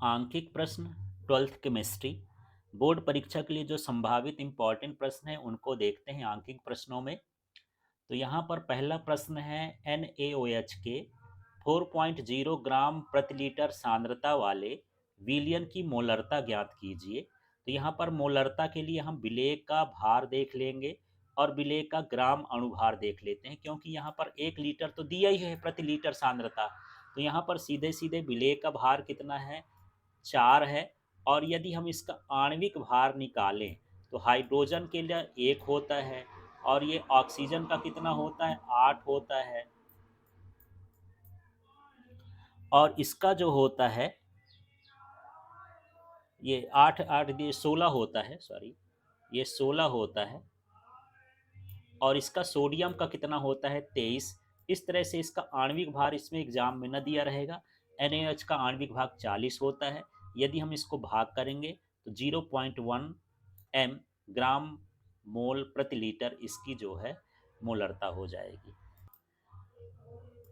आंकिक प्रश्न 12th chemistry board परीक्षा के लिए जो संभावित इम्पॉर्टेंट प्रश्न हैं उनको देखते हैं आंकिक प्रश्नों में। तो यहाँ पर पहला प्रश्न है NaOH के 4.0 ग्राम प्रति लीटर सांद्रता वाले विलयन की मोलरता ज्ञात कीजिए। तो यहाँ पर मोलरता के लिए हम विलेय का भार देख लेंगे और विलेय का ग्राम अणुभार देख लेते हैं, क्योंकि यहाँ पर 1 लीटर तो दिया ही है प्रति लीटर सांद्रता। तो यहाँ पर सीधे सीधे विलेय का भार कितना है, 4 है। और यदि हम इसका आणविक भार निकालें तो हाइड्रोजन के लिए 1 होता है और ये ऑक्सीजन का कितना होता है, 8 होता है। और इसका जो होता है ये 8 8 ये 16 होता है, सॉरी ये 16 होता है। और इसका सोडियम का कितना होता है, 23। इस तरह से इसका आणविक भार इसमें एग्जाम में न दिया रहेगा। NaOH का आणविक भाग 40 होता है। यदि हम इसको भाग करेंगे तो 0.1 m ग्राम मोल प्रति लीटर इसकी जो है मोलरता हो जाएगी।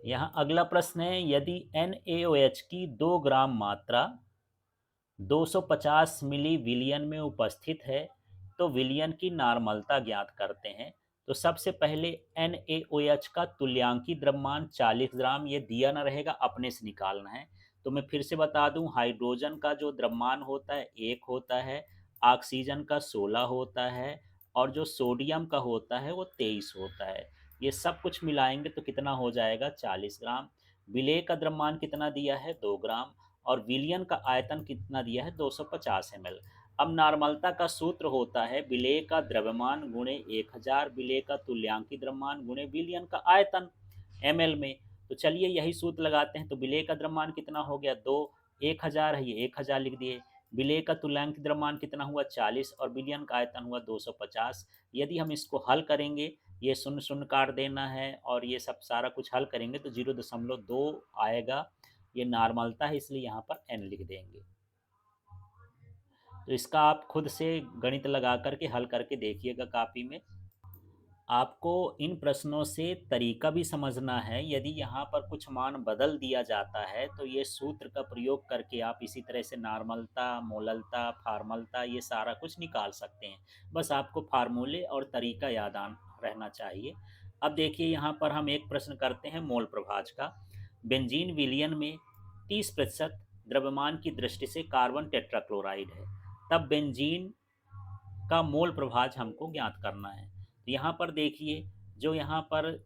यहाँ अगला प्रश्न है, यदि NaOH की 2 ग्राम मात्रा 250 मिली विलियन में उपस्थित है तो विलियन की नार्मलता ज्ञात करते हैं। तो सबसे पहले NaOH का तुल्यांकी द्रव्यमान 40 ग्राम, ये दिया ना रहेगा, अपने से निकालना है। तो मैं फिर से बता दूं, हाइड्रोजन का जो द्रव्यमान होता है 1 होता है, ऑक्सीजन का 16 होता है और जो सोडियम का होता है वो 23 होता है। ये सब कुछ मिलाएंगे तो कितना हो जाएगा, 40 ग्राम। विलेय का द्रव्यमान कितना दिया है, 2 ग्राम। और विलियन का आयतन कितना दिया है, 250 ml। अब नार्मलता का सूत्र होता है विलेय का द्रव्यमान गुणे 1000 विलेय का तुल्यांकी द्रव्यमान गुणे विलियन का आयतन ml में। तो चलिए यही सूत्र लगाते हैं। तो विलेय का द्रव्यमान कितना हो गया, 2, 1000 है, ये 1000 लिख दिए। विलेय का तुल्यांकी द्रव्यमान कितना हुआ, 40 और विलियन का आयतन हुआ 250। यदि हम इसको हल करेंगे, ये शून्य शून्य काट देना है और ये सब सारा कुछ हल करेंगे तो 0.2 आएगा। ये नॉर्मलता है इसलिए यहाँ पर n लिख देंगे। तो इसका आप खुद से गणित लगा करके हल करके देखिएगा कापी में। आपको इन प्रश्नों से तरीका भी समझना है। यदि यहाँ पर कुछ मान बदल दिया जाता है तो ये सूत्र का प्रयोग करके आप इसी तरह से नॉर्मलता, मोललता, फार्मलता ये सारा कुछ निकाल सकते हैं। बस आपको फार्मूले और तरीका याद रहना चाहिए। अब देखिए यहाँ पर हम एक प्रश्न करते हैं मोल प्रभाज का। बेंजीन विलियन में 30% द्रव्यमान की दृष्टि से कार्बन टेट्राक्लोराइड है, तब बेंजीन का मोल प्रभाज हमको ज्ञात करना है। तो यहाँ पर देखिए, जो यहाँ पर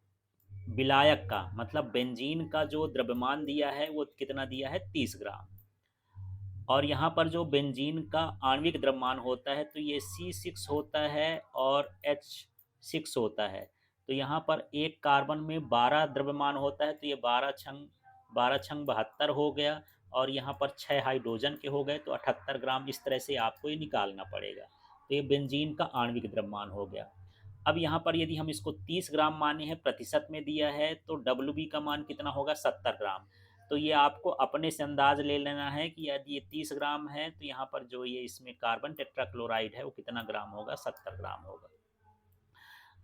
विलायक का मतलब बेंजीन का जो द्रव्यमान दिया है वो कितना दिया है, 30 ग्राम। और यहाँ पर जो बेंजीन का आणविक द्रव्यमान होता है तो ये C6 होता है और H6 होता है। तो यहाँ पर एक कार्बन में 12 द्रव्यमान होता है तो ये 12 छंग 72 हो गया। और यहाँ पर 6 हाइड्रोजन के हो गए तो 78 ग्राम। इस तरह से आपको ये निकालना पड़ेगा। तो ये बेंजीन का आणविक द्रव्यमान हो गया। अब यहाँ पर यदि हम इसको 30 ग्राम माने हैं, प्रतिशत में दिया है, तो WB का मान कितना होगा, 70 ग्राम। तो ये आपको अपने से अंदाज ले लेना है कि यदि ये 30 ग्राम है तो यहाँ पर जो ये इसमें कार्बन टेट्राक्लोराइड है वो कितना ग्राम होगा, 70 ग्राम होगा।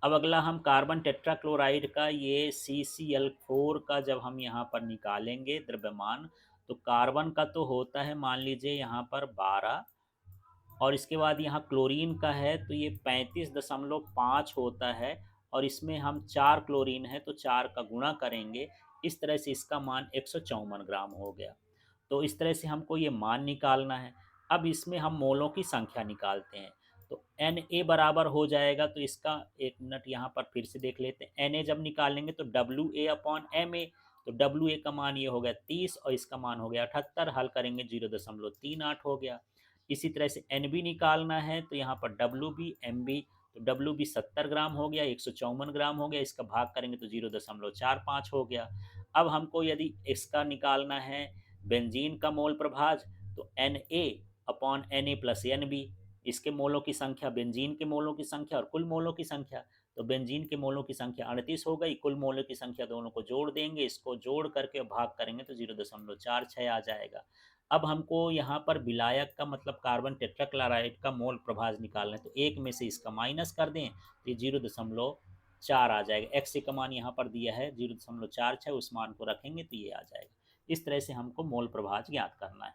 अब अगला हम कार्बन टेट्राक्लोराइड का ये CCl4 का जब हम यहाँ पर निकालेंगे द्रव्यमान, तो कार्बन का तो होता है मान लीजिए यहाँ पर 12 और इसके बाद यहाँ क्लोरीन का है तो ये 35.5 होता है। और इसमें हम 4 क्लोरीन है तो 4 का गुणा करेंगे। इस तरह से इसका मान 154 ग्राम हो गया। तो इस तरह से हमको ये मान निकालना है। अब इसमें हम मोलों की संख्या निकालते हैं। तो Na बराबर हो जाएगा, तो इसका एक मिनट यहाँ पर फिर से देख लेते हैं। Na जब निकालेंगे तो WA/Ma, तो WA का मान ये हो गया 30 और इसका मान हो गया 78। हल करेंगे 0.38 हो गया। इसी तरह से NB निकालना है तो यहाँ पर WB MB, तो WB 70 ग्राम हो गया, 154 ग्राम हो गया। इसका भाग करेंगे तो 0.45 हो गया। अब हमको यदि इसका निकालना है बेंजीन का मोल प्रभाज, तो Na/Na+NB, इसके मोलों की संख्या, बेंजीन के मोलों की संख्या और कुल मोलों की संख्या। तो बेंजीन के मोलों की संख्या 38 हो गई, कुल मोलों की संख्या दोनों को जोड़ देंगे, इसको जोड़ करके भाग करेंगे तो 0.46 आ जाएगा। अब हमको यहाँ पर विलायक का मतलब कार्बन टेट्राक्लोराइड का मोल प्रभाज निकालना है। तो एक में से इसका माइनस कर दें तो ये 0.4 आ जाएगा। एक्स का मान यहाँ पर दिया है 0.46, उस मान को रखेंगे तो ये आ जाएगा। इस तरह से हमको मोल प्रभाज ज्ञात करना है।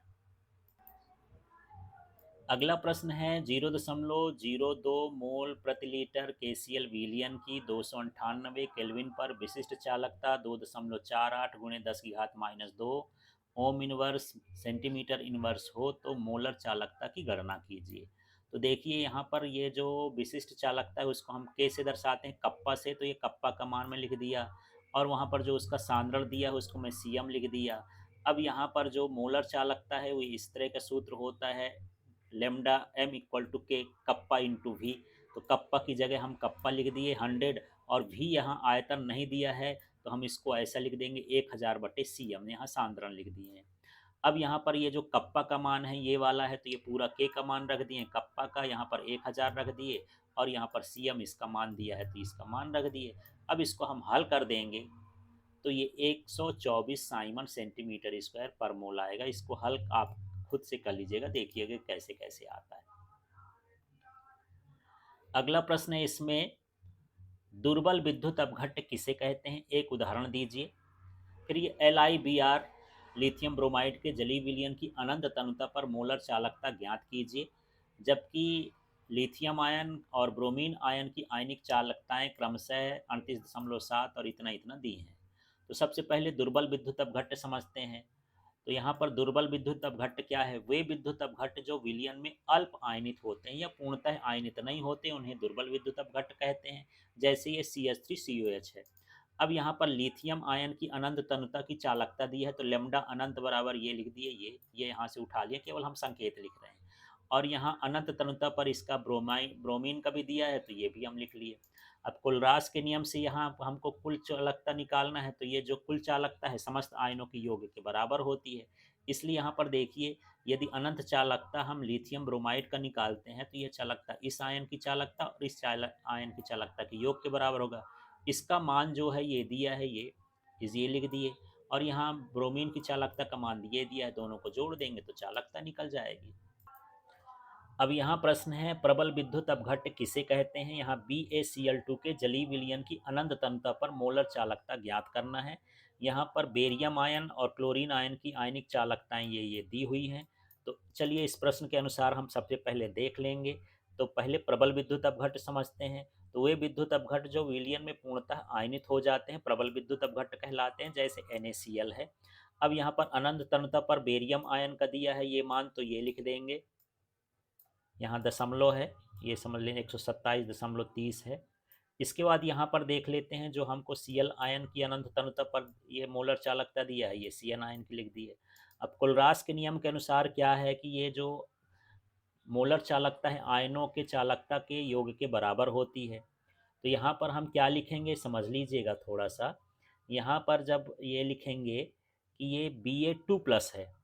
अगला प्रश्न है 0.02 मोल प्रति लीटर केसीएल विलियन की 298 केल्विन पर विशिष्ट चालकता 2.48 गुणे 10 की घात -2 ओम इनवर्स सेंटीमीटर इनवर्स हो तो मोलर चालकता की गणना कीजिए। तो देखिए यहाँ पर ये जो विशिष्ट चालकता है उसको हम के से दर्शाते हैं, कप्पा से, तो ये कप्पा का मान में लिख दिया और वहाँ पर जो उसका सांद्रण दिया है उसको मैं सीएम लिख दिया। अब यहाँ पर जो मोलर चालकता है वो इस तरह का सूत्र होता है, लेमडा एम इक्वल टू के कप्पा इंटू वी। तो कप्पा की जगह हम कप्पा लिख दिए 100 और वी यहाँ आयतन नहीं दिया है तो हम इसको ऐसा लिख देंगे 1000 बटे सी एम, यहाँ सांद्रण लिख दिए हैं। अब यहाँ पर ये जो कप्पा का मान है ये वाला है तो ये पूरा के का मान रख दिए, कप्पा का यहाँ पर 1000 रख दिए और यहाँ पर सी एम इसका मान दिया है तो इसका मान रख दिए। अब इसको हम हल कर देंगे तो ये 124 साइमन सेंटीमीटर स्क्वायर पर मोल आएगा। इसको हल आप खुद से कर लीजिएगा, देखिएगा कैसे कैसे आता है। अगला प्रश्न है इसमें दुर्बल विद्युत अपघट्य किसे कहते हैं, एक उदाहरण दीजिए। फिर ये LiBr लिथियम ब्रोमाइड के जलीय विलयन की अनंत तनुता पर मोलर चालकता ज्ञात कीजिए, जबकि लिथियम आयन और ब्रोमीन आयन की आयनिक चालकताएं क्रमशः 38.7 और इतना इतना दी हैं। तो सबसे पहले दुर्बल विद्युत अपघट्य समझते हैं। तो यहाँ पर दुर्बल विद्युत अपघट्य क्या है, वे विद्युत अपघट्य जो विलयन में अल्प आयनित होते हैं या पूर्णतः आयनित नहीं होते उन्हें दुर्बल विद्युत अपघट्य कहते हैं, जैसे ये CH3COH है। अब यहाँ पर लिथियम आयन की अनंत तनुता की चालकता दी है तो लेमडा अनंत बराबर ये लिख दिए, ये यहाँ से उठा लिए, केवल हम संकेत लिख रहे हैं। और यहाँ अनंत तनुता पर इसका ब्रोमीन का भी दिया है तो ये भी हम लिख लिए। अब कुलरास के नियम से यहाँ हमको कुल चालकता निकालना है तो ये जो कुल चालकता है समस्त आयनों की योग के बराबर होती है। इसलिए यहाँ पर देखिए यदि अनंत चालकता हम लिथियम ब्रोमाइड का निकालते हैं तो ये चालकता इस आयन की चालकता और इस आयन की चालकता के योग के बराबर होगा। इसका मान जो है ये दिया है, ये लिख दिए और यहाँ ब्रोमीन की चालकता का मान ये दिया है, दोनों को जोड़ देंगे तो चालकता निकल जाएगी। अब यहाँ प्रश्न है प्रबल विद्युत अपघट्य किसे कहते हैं। यहाँ BaCl2 के जलीय विलयन की अनंत तनुता पर मोलर चालकता ज्ञात करना है। यहाँ पर बेरियम आयन और क्लोरीन आयन की आयनिक चालकताएं ये दी हुई हैं। तो चलिए इस प्रश्न के अनुसार हम सबसे पहले देख लेंगे। तो पहले प्रबल विद्युत अपघट्य समझते हैं। तो वे विद्युत अपघट्य जो विलयन में पूर्णतः आयनित हो जाते हैं प्रबल विद्युत अपघट्य कहलाते हैं, जैसे NaCl है। अब यहाँ पर अनंत तनुता पर बेरियम आयन का दिया है ये मान तो ये लिख देंगे, यहाँ दशमलव है, ये समझ लें 127.30 है। इसके बाद यहाँ पर देख लेते हैं जो हमको Cl आयन की अनंत तनुता पर ये मोलर चालकता दिया है, ये Cn आयन की लिख दी है। अब कुलरास के नियम के अनुसार क्या है कि ये जो मोलर चालकता है आयनों के चालकता के योग के बराबर होती है। तो यहाँ पर हम क्या लिखेंगे समझ लीजिएगा थोड़ा सा। यहाँ पर जब ये लिखेंगे कि ये Ba2+ है,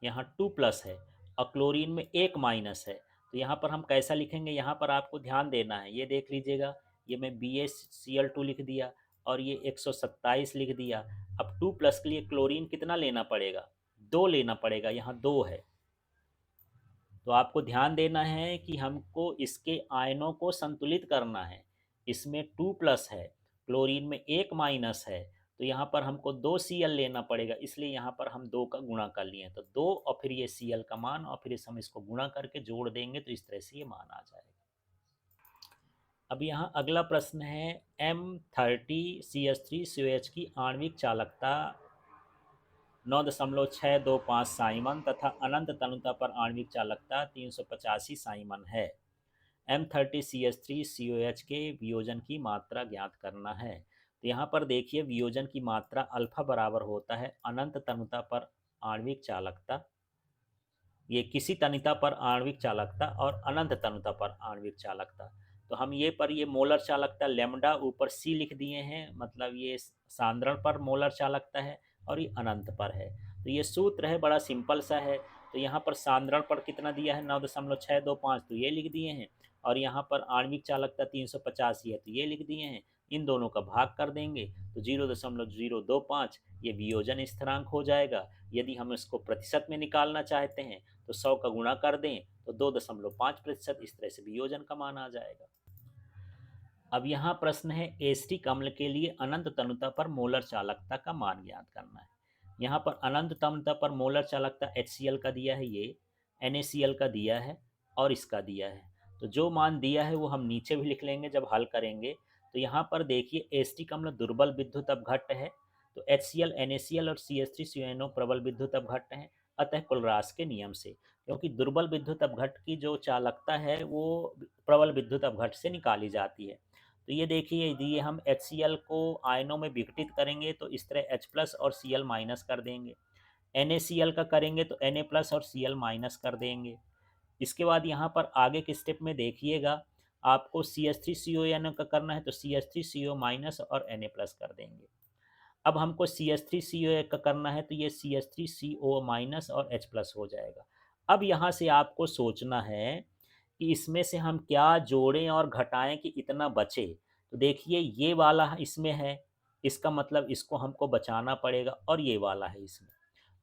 यहाँ 2+ है और क्लोरीन में 1 माइनस है, तो यहाँ पर हम कैसा लिखेंगे, यहाँ पर आपको ध्यान देना है। ये देख लीजिएगा, ये मैं BaCl2 लिख दिया और ये 127 लिख दिया। अब 2+ के लिए क्लोरीन कितना लेना पड़ेगा, 2 लेना पड़ेगा, यहाँ 2 है। तो आपको ध्यान देना है कि हमको इसके आयनों को संतुलित करना है। इसमें 2+ है, क्लोरीन में 1 माइनस है, तो यहाँ पर हमको 2 Cl लेना पड़ेगा, इसलिए यहाँ पर हम 2 का गुणा कर लिए। तो 2 और फिर ये Cl का मान और फिर हम इसको गुणा करके जोड़ देंगे तो इस तरह से ये मान आ जाएगा। अब यहाँ अगला प्रश्न है M30CH3COH की आणविक चालकता 9.625 साइमन तथा अनंत तनुता पर आणविक चालकता 385 साइमन है। M30CH3COH के वियोजन की मात्रा ज्ञात करना है। तो यहाँ पर देखिए वियोजन की मात्रा अल्फा बराबर होता है अनंत तनुता पर आणविक चालकता, ये किसी तनिता पर आणविक चालकता और अनंत तनुता पर आणविक चालकता। तो हम ये मोलर चालकता लेमडा ऊपर C लिख दिए हैं, मतलब ये सांद्रण पर मोलर चालकता है और ये अनंत पर है। तो ये सूत्र है, बड़ा सिंपल सा है। तो यहाँ पर सांद्रण पर कितना दिया है 9.625 तो ये लिख दिए हैं और यहाँ पर आणविक चालकता 385 है तो ये लिख दिए हैं। इन दोनों का भाग कर देंगे तो 0.025 ये वियोजन स्थिरांक हो जाएगा। यदि हम इसको प्रतिशत में निकालना चाहते हैं तो 100 का गुणा कर दें तो 2.5%, इस तरह से वियोजन का मान आ जाएगा। अब यहाँ प्रश्न है एसिटिक अम्ल के लिए अनंत तनुता पर मोलर चालकता का मान ज्ञात करना है। यहाँ पर अनंत तनुता पर मोलर चालकता HCl का दिया है ये NaCl का दिया है और इसका दिया है। तो जो मान दिया है वो हम नीचे भी लिख लेंगे जब हल करेंगे। तो यहाँ पर देखिए एसिटिक अम्ल दुर्बल विद्युत अपघट्ट है, तो HCl NaCl और CH3CONO प्रबल विद्युत अपघट्ट हैं, अतः कुलरास के नियम से। क्योंकि दुर्बल विद्युत अपघट्ट की जो चालकता है वो प्रबल विद्युत अपघट्ट से निकाली जाती है। तो ये देखिए यदि ये हम HCl को आयनों में विघटित करेंगे तो इस तरह H प्लस और Cl माइनस कर देंगे। NaCl का करेंगे तो Na प्लस और Cl माइनस कर देंगे। इसके बाद यहाँ पर आगे के स्टेप में देखिएगा, आपको CH3CON का करना है तो CH3CO माइनस और Na प्लस कर देंगे। अब हमको CH3CO का करना है तो ये CH3CO माइनस और H प्लस हो जाएगा। अब यहाँ से आपको सोचना है कि इसमें से हम क्या जोड़ें और घटाएं कि इतना बचे। तो देखिए ये वाला इसमें है, इसका मतलब इसको हमको बचाना पड़ेगा, और ये वाला है इसमें।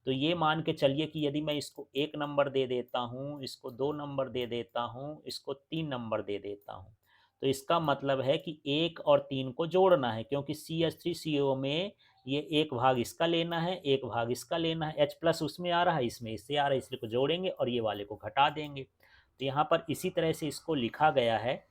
तो ये मान के चलिए कि यदि मैं इसको 1 नंबर दे देता हूँ, इसको 2 नंबर दे देता हूँ, इसको 3 नंबर दे देता हूँ, तो इसका मतलब है कि 1 और 3 को जोड़ना है, क्योंकि CH3CO में ये एक भाग इसका लेना है, एक भाग इसका लेना है। H प्लस उसमें आ रहा है, इसमें इससे आ रहा है, इसलिए को जोड़ेंगे और ये वाले को घटा देंगे। तो यहाँ पर इसी तरह से इसको लिखा गया है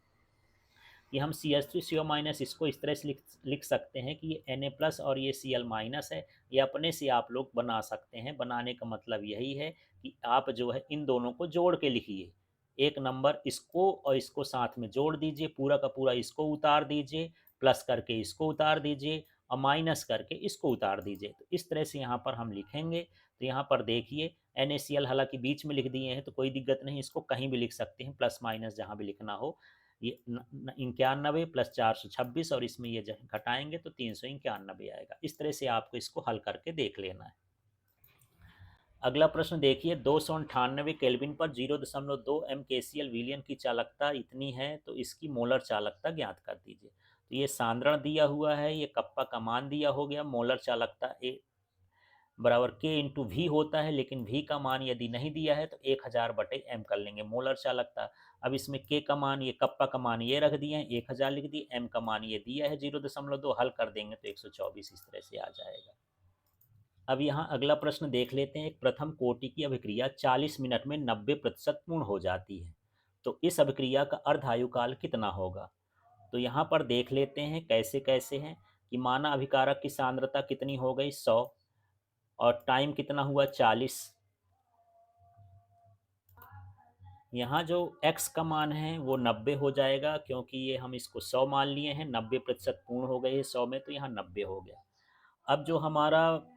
कि हम CH3CO माइनस इसको इस तरह से लिख सकते हैं कि ये Na प्लस और ये Cl माइनस है। ये अपने से आप लोग बना सकते हैं। बनाने का मतलब यही है कि आप जो है इन दोनों को जोड़ के लिखिए। एक नंबर इसको और इसको साथ में जोड़ दीजिए, पूरा का पूरा इसको उतार दीजिए, प्लस करके इसको उतार दीजिए और माइनस करके इसको उतार दीजिए। तो इस तरह से यहाँ पर हम लिखेंगे। तो यहाँ पर देखिए NaCl हालांकि बीच में लिख दिए हैं तो कोई दिक्कत नहीं, इसको कहीं भी लिख सकते हैं, प्लस माइनस जहाँ भी लिखना हो। ये 91 प्लस 426 और इसमें ये घटाएंगे तो 391 आएगा। इस तरह से आपको इसको हल करके देख लेना है। अगला प्रश्न देखिए, 298 केल्विन पर 0.2 एम KCl विलियन की चालकता इतनी है, तो इसकी मोलर चालकता ज्ञात कर दीजिए। तो ये सांद्रण दिया हुआ है, ये कप्पा का मान दिया हो गया। मोलर चालकता ए बराबर के इंटू वी होता है, लेकिन वी का मान यदि नहीं दिया है तो 1000/m कर लेंगे मोलर चालकता। अब इसमें के का मान, ये कप्पा का मान ये रख दिए हैं, 1000 लिख दिए, एम का मान ये दिया है 0.2, हल कर देंगे तो 124 इस तरह से आ जाएगा। अब यहाँ अगला प्रश्न देख लेते हैं। एक प्रथम कोटि की अभिक्रिया 40 मिनट में 90% पूर्ण हो जाती है, तो इस अभिक्रिया का अर्धायु काल कितना होगा। तो यहाँ पर देख लेते हैं कैसे कैसे हैं कि माना अभिकारक की सांद्रता कितनी हो गई 100 और टाइम कितना हुआ 40। यहाँ जो x का मान है वो 90 हो जाएगा, क्योंकि ये हम इसको 100 मान लिए हैं, 90% पूर्ण हो गए 100 में, तो यहाँ 90 हो गया। अब जो हमारा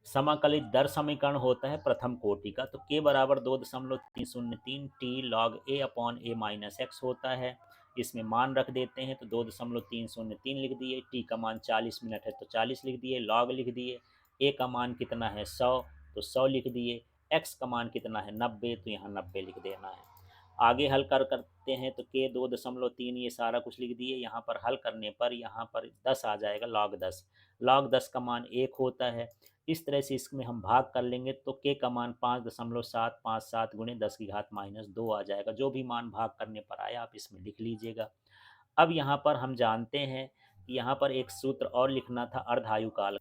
समाकलित दर समीकरण होता है प्रथम कोटि का, तो k बराबर 2.303 टी लॉग ए अपॉन ए माइनस एक्स होता है। इसमें मान रख देते हैं तो 2.303 लिख दिए, टी का मान 40 मिनट है तो 40 लिख दिए, लॉग लिख दिए, ए का मान कितना है 100 तो 100 लिख दिए, एक्स का मान कितना है 90 तो यहाँ 90 लिख देना है। आगे हल करते हैं तो के 2.3 ये सारा कुछ लिख दिए। यहाँ पर हल करने पर यहाँ पर 10 आ जाएगा, लॉग 10 का मान 1 होता है। इस तरह से इसमें हम भाग कर लेंगे तो के का मान 5.757 गुणे 10 की घात -2 आ जाएगा। जो भी मान भाग करने पर आया आप इसमें लिख लीजिएगा। अब यहाँ पर हम जानते हैं कि यहाँ पर एक सूत्र और लिखना था अर्धायु काल।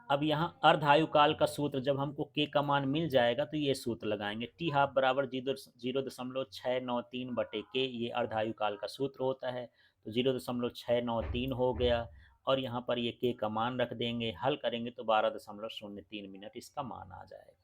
अब यहाँ अर्धायु काल का सूत्र जब हमको के का मान मिल जाएगा तो ये सूत्र लगाएंगे, टी हाफ बराबर 0.693/के, ये अर्धायु काल का सूत्र होता है। तो 0.693 हो गया और यहाँ पर ये के का मान रख देंगे, हल करेंगे तो 12.03 मिनट इसका मान आ जाएगा।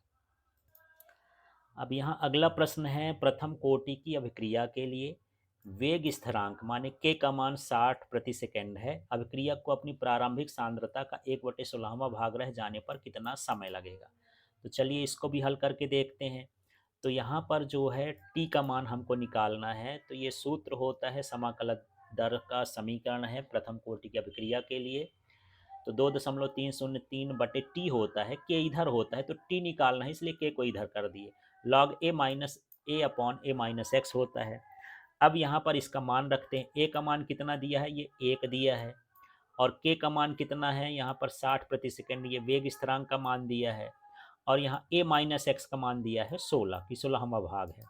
अब यहाँ अगला प्रश्न है प्रथम कोटि की अभिक्रिया के लिए वेग स्थिरांक माने के का मान 60 प्रति सेकंड है। अभिक्रिया को अपनी प्रारंभिक सांद्रता का 1/16वां भाग रह जाने पर कितना समय लगेगा। तो चलिए इसको भी हल करके देखते हैं। तो यहाँ पर जो है टी का मान हमको निकालना है, तो ये सूत्र होता है समाकलन दर का समीकरण है प्रथम कोटि की अभिक्रिया के लिए। तो 2.303/टी होता है, के इधर होता है तो टी निकालना है, इसलिए के को इधर कर दिए। लॉग ए माइनस ए अपॉन ए माइनस एक्स होता है। अब यहाँ पर इसका मान रखते हैं, ए का मान कितना दिया है, ये 1 दिया है, और के का मान कितना है यहाँ पर 60 प्रति सेकंड, ये वेग स्थिरांक का मान दिया है, और यहाँ ए माइनस एक्स का मान दिया है 16 की 16वां भाग है।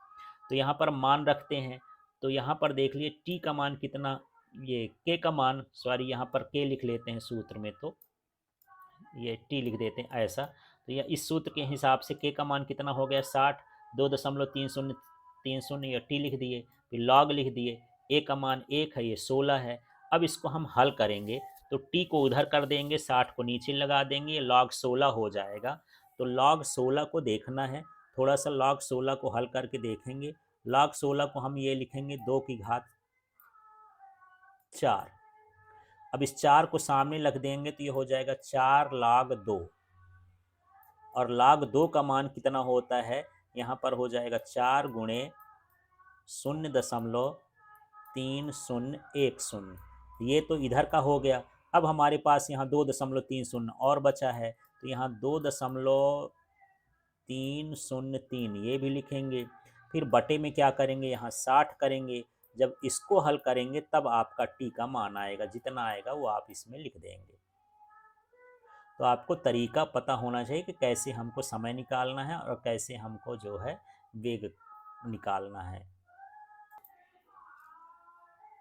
तो यहाँ पर मान रखते हैं। तो यहाँ पर देख लिए टी का मान कितना, ये के का मान, सॉरी यहाँ पर के लिख लेते हैं सूत्र में, तो ये टी लिख देते हैं ऐसा। तो यह इस सूत्र के हिसाब से के का मान कितना हो गया 60, 2.3030 ये टी लिख दिए, फिर लॉग लिख दिए, ए का मान 1 है, ये 16 है। अब इसको हम हल करेंगे तो टी को उधर कर देंगे, 60 को नीचे लगा देंगे, ये लॉग 16 हो जाएगा। तो लॉग 16 को देखना है, थोड़ा सा लॉग 16 को हल करके देखेंगे। लॉग 16 को हम ये लिखेंगे 2 की घात 4। अब इस 4 को सामने रख देंगे तो ये हो जाएगा 4 log 2, और log 2 का मान कितना होता है, यहाँ पर हो जाएगा 4 गुणे 0.3010। ये तो इधर का हो गया। अब हमारे पास यहाँ 2.30 और बचा है, तो यहाँ 2.303 ये भी लिखेंगे। फिर बटे में क्या करेंगे, यहाँ 60 करेंगे। जब इसको हल करेंगे तब आपका टी का मान आएगा, जितना आएगा वो आप इसमें लिख देंगे। तो आपको तरीका पता होना चाहिए कि कैसे हमको समय निकालना है और कैसे हमको जो है वेग निकालना है।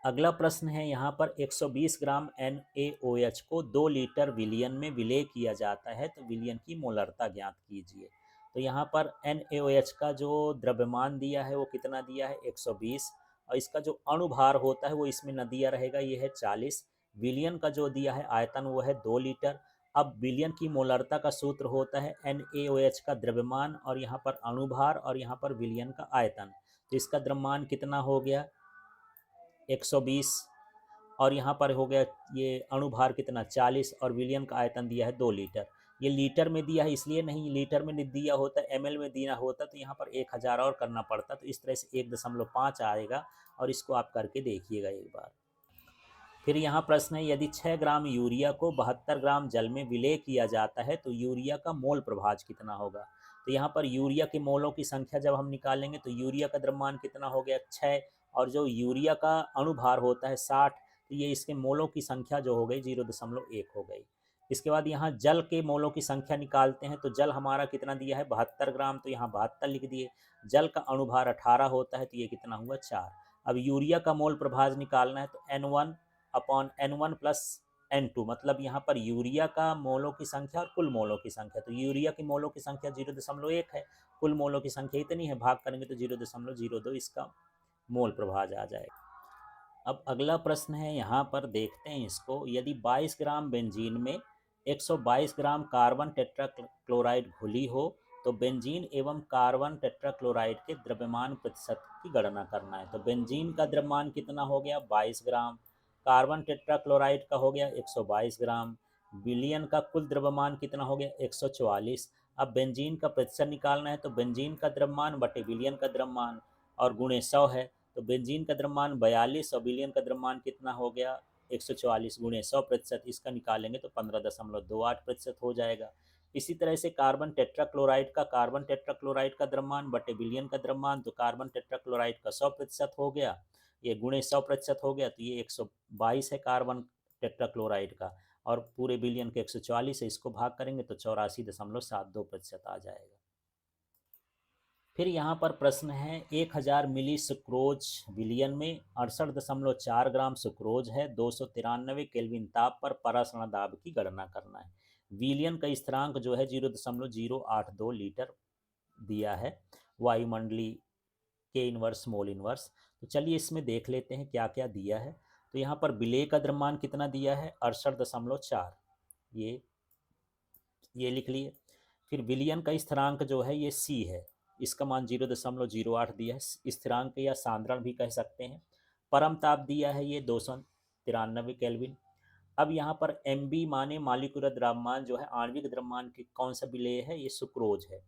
अगला प्रश्न है यहाँ पर 120 ग्राम NaOH को 2 लीटर विलियन में विलेय किया जाता है, तो विलियन की मोलरता ज्ञात कीजिए। तो यहाँ पर NaOH का जो द्रव्यमान दिया है वो कितना दिया है 120, और इसका जो अणुभार होता है वो इसमें न दिया रहेगा, ये है 40। विलियन का जो दिया है आयतन वो है 2 लीटर। अब विलियन की मोलरता का सूत्र होता है NaOH का द्रव्यमान और यहाँ पर अणुभार और यहाँ पर विलियन का आयतन। तो इसका द्रव्यमान कितना हो गया 120, और यहाँ पर हो गया ये अणुभार कितना 40, और विलियन का आयतन दिया है 2 लीटर। ये लीटर में दिया है इसलिए नहीं, लीटर में दिया होता ml में दिया होता तो यहाँ पर 1000 और करना पड़ता, तो इस तरह से 1.5 आएगा, और इसको आप करके देखिएगा एक बार। फिर यहाँ प्रश्न है, यदि 6 ग्राम यूरिया को 72 ग्राम जल में विलेय किया जाता है तो यूरिया का मोल प्रभाज कितना होगा। तो यहाँ पर यूरिया के मोलों की संख्या जब हम निकालेंगे तो यूरिया का द्रव्यमान कितना हो गया 6, और जो यूरिया का अणुभार होता है 60, तो ये इसके मोलों की संख्या जो हो गई 0.1 हो गई। इसके बाद यहाँ जल के मोलों की संख्या निकालते हैं, तो जल हमारा कितना दिया है 72 ग्राम, तो यहाँ 72 लिख दिए। जल का अणुभार 18 होता है, तो ये कितना हुआ 4। अब यूरिया का मोल प्रभाज निकालना है, तो N1 upon N1 plus N2, मतलब यहाँ पर यूरिया का मोलों की संख्या और कुल मोलों की संख्या। तो यूरिया की मोलों की संख्या 0.1 है, कुल मोलों की संख्या इतनी है, भाग करेंगे तो 0.02 इसका मोल प्रभाज आ जाएगा। अब अगला प्रश्न है, यहाँ पर देखते हैं इसको, यदि 22 ग्राम बेंजीन में 122 ग्राम कार्बन टेट्राक्लोराइड घुली हो तो बेंजीन एवं कार्बन टेट्राक्लोराइड के द्रव्यमान प्रतिशत की गणना करना है। तो बेंजीन का द्रव्यमान कितना हो गया 22 ग्राम, कार्बन टेट्राक्लोराइड का हो गया 122 ग्राम, विलियन का कुल द्रव्यमान कितना हो गया 144। अब बेंजीन का प्रतिशत निकालना है, तो बेंजीन का द्रव्यमान बटे विलियन का द्रव्यमान और गुणे 100 है। तो बेंजीन का द्रव्यमान 42 और विलियन का द्रव्यमान कितना हो गया 144 गुणे 100%, इसका निकालेंगे तो 15.28% हो जाएगा। इसी तरह से कार्बन टेट्राक्लोराइड का द्रव्यमान बटे विलियन का द्रव्यमान, तो कार्बन टेट्राक्लोराइड का 100% हो गया, ये गुणे 100% हो गया, तो ये 122 है कार्बन टेट्राक्लोराइड का, और पूरे विलियन के 144 है, इसको भाग करेंगे तो 84.72% आ जाएगा। फिर यहाँ पर प्रश्न है, 1000 मिली सुक्रोज विलियन में 68.4 ग्राम सुक्रोज है, 293 केल्विन ताप पर परासरण दाब की गणना करना है। विलियन का स्थिरांक जो है 0.082 लीटर दिया है, वायुमंडलीय के इनवर्स मोल इनवर्स। तो चलिए इसमें देख लेते हैं क्या क्या दिया है। तो यहाँ पर विलेय का द्रव्यमान कितना दिया है 68.4, ये लिख लिए। फिर विलियन का स्थिरांक जो है ये C है, इसका मान 0.08 दिया है, स्थिरांक या सांद्रण भी कह सकते हैं। परम ताप दिया है ये 293 केल्विन। अब यहाँ पर MB माने मालिक्यूलर द्रव्यमान जो है आणविक द्रव्यमान की कौन सा विलेय है, ये सुक्रोज है।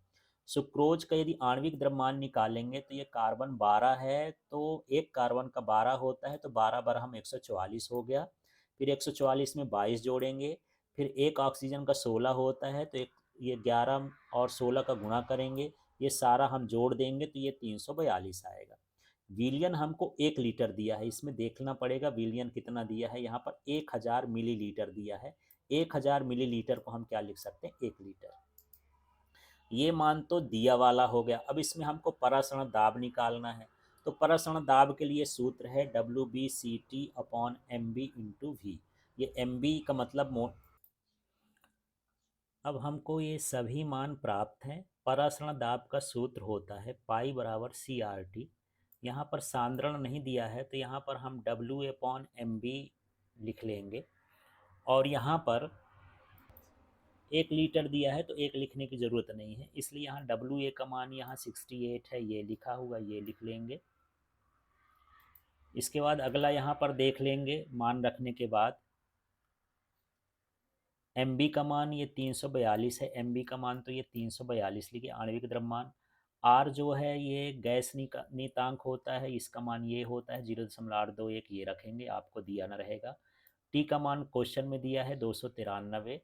सुक्रोज का यदि आणविक द्रव्यमान निकालेंगे तो ये कार्बन 12 है, तो एक कार्बन का 12 होता है, तो 12 बार हम 144 हो गया। फिर 144 में 22 जोड़ेंगे, फिर एक ऑक्सीजन का 16 होता है, तो एक ये 11 और 16 का गुणा करेंगे, ये सारा हम जोड़ देंगे तो ये 342 आएगा। विलियन हमको 1 लीटर दिया है, इसमें देखना पड़ेगा विलियन कितना दिया है। यहाँ पर 1000 मिलीलीटर दिया है, 1000 मिलीलीटर को हम क्या लिख सकते हैं 1 लीटर। ये मान तो दिया वाला हो गया। अब इसमें हमको परासरण दाब निकालना है, तो परासरण दाब के लिए सूत्र है WBCT upon MB into V। ये MB का मतलब अब हमको ये सभी मान प्राप्त हैं। परासरण दाब का सूत्र होता है पाई बराबर CRT। यहाँ पर सांद्रण नहीं दिया है तो यहाँ पर हम W/MB लिख लेंगे। और यहाँ पर 1 लीटर दिया है तो 1 लिखने की ज़रूरत नहीं है, इसलिए यहाँ WA का मान यहाँ 68 है, ये लिखा हुआ, ये लिख लेंगे। इसके बाद अगला यहाँ पर देख लेंगे मान रखने के बाद। MB का मान ये 342 है, MB का मान तो ये 342 लिखिए, आणविक द्रव्यमान। R जो है ये गैस नीतांक होता है, इसका मान ये होता है 0.821, ये रखेंगे, आपको दिया न रहेगा। T का मान क्वेश्चन में दिया है 293,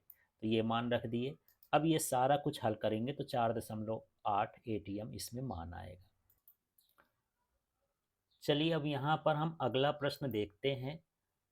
तो ये मान रख दिए। अब ये सारा कुछ हल करेंगे तो 4.8 ATM इसमें मान आएगा। चलिए अब यहाँ पर हम अगला प्रश्न देखते हैं।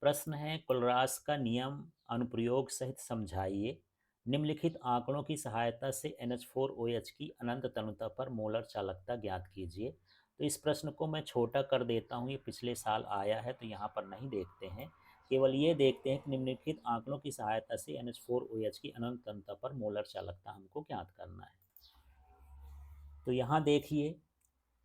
प्रश्न है कोलरास का नियम अनुप्रयोग सहित समझाइए। निम्नलिखित आंकड़ों की सहायता से NH4OH की अनंत तनुता पर मोलर चालकता ज्ञात कीजिए। तो इस प्रश्न को मैं छोटा कर देता हूँ, ये पिछले साल आया है तो यहाँ पर नहीं देखते हैं, केवल ये देखते हैं कि निम्नलिखित आंकड़ों की सहायता से NH4OH की अनंत तनुता पर मोलर चालकता हमको ज्ञात करना है। तो यहाँ देखिए,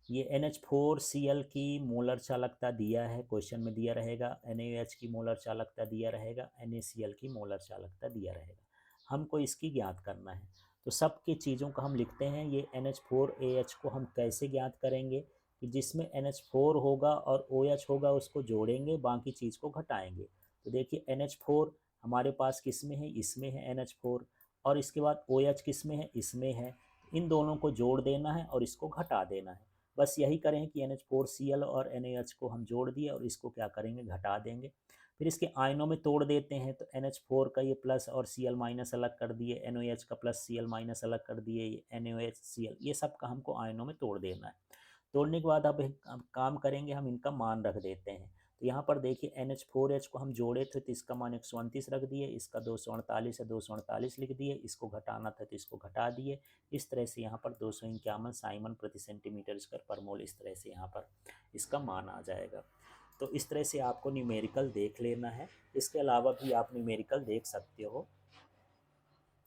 ये NH4Cl की मोलर चालकता दिया है, क्वेश्चन में दिया रहेगा। NaOH की मोलर चालकता दिया रहेगा, NaCl की मोलर चालकता दिया रहेगा। हमको इसकी ज्ञात करना है। तो सबकी चीज़ों का हम लिखते हैं। ये NH4AH को हम कैसे ज्ञात करेंगे कि जिसमें NH4 होगा और OH होगा उसको जोड़ेंगे, बाकी चीज़ को घटाएंगे। तो देखिए NH4 हमारे पास किस में है, इसमें है NH4, और इसके बाद OH किस में है, इसमें है। इन दोनों को जोड़ देना है और इसको घटा देना है। बस यही करें कि NH4Cl और NaH को हम जोड़ दिए और इसको क्या करेंगे, घटा देंगे। फिर इसके आयनों में तोड़ देते हैं तो NH4 का ये प्लस और Cl माइनस अलग कर दिए, NaOH का प्लस Cl माइनस अलग कर दिए, NaOH Cl, ये सब का हमको आयनों में तोड़ देना है। तोड़ने के बाद अब काम करेंगे, हम इनका मान रख देते हैं। तो यहाँ पर देखिए NH4H को हम जोड़े थे तो इसका मान 129 रख दिए, इसका 248 है 248 लिख दिए, इसको घटाना था तो इसको घटा दिए। इस तरह से यहाँ पर 251 साइमन प्रति सेंटीमीटर स्क्वायर पर मोल, इस तरह से यहाँ पर इसका मान आ जाएगा। तो इस तरह से आपको न्यूमेरिकल देख लेना है। इसके अलावा भी आप न्यूमेरिकल देख सकते हो।